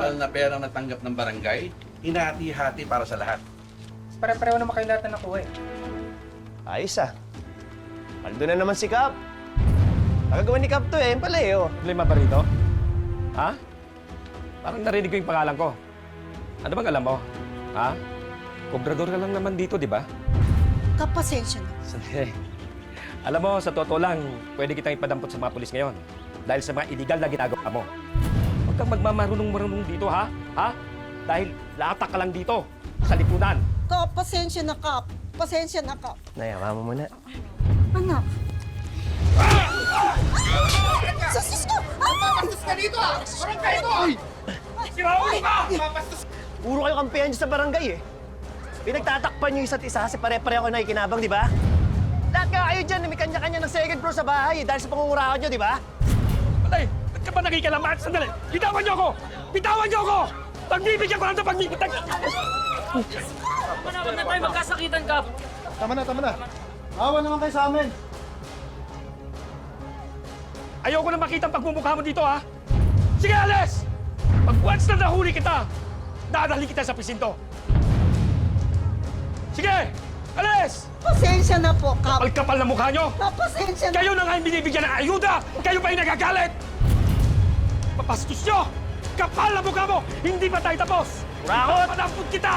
total na perang natanggap ng barangay, hinati-hati para sa lahat. Pare-pareho naman kayo lahat na nakuha eh. Ayos ah. Paldo na naman si Cap. Nagagawa ni Cap to eh. Yan pala eh oh. Problema ba rito? Ha? Parang narinig ko yung pangalan ko. Ano bang alam mo? Ha? Kobrador ka lang naman dito, di ba? Kapasensya na. Sandali. Alam mo, sa totoo lang, pwede kitang ipadampot sa mga pulis ngayon. Dahil sa mga illegal na ginagawa mo. Huwag kang magmamarunong-marunong dito, ha? Ha? Dahil latak ka lang dito, sa lipunan. Kap, pasensya na, Kap. Pasensya na, Kap. Nayawa mo muna. Anak. Sus ko! Papastos ka dito ah! Parang kayo to! Siraulo ka! Puro kayo kampihan dyan sa barangay eh. Pinagtatakpan niyo isa't isa kasi pare-pareho kayo nakikinabang, di ba? Lahat nga kayo dyan, may kanya-kanya ng second floor sa bahay dahil sa pangungurahan niyo, di ba? Patay! Ba't ka ba nakikilaman? Sandali! Bitawan niyo ako! Bitawan niyo ako! Pagbibigyan ko lang ito pagbibigyan! Huwag na tayo magkasakitan, Kap. Tama na, tama na. Awa naman kayo sa amin. Ayoko na makita ang pagmumukha mo dito, ha? Sige, alis! Pag once na nahuli kita, dadalhin kita sa presinto. Sige! Alis! Pasensya na po, Kap. Kapal-kapal na mukha nyo! Kap, pasensya na. Kayo na nga yung binibigyan ng ayuda! Kayo pa yung nagagalit! Papastos nyo! Kapal na mukha mo! Hindi pa tayo tapos! Kurakot! Panampun kita!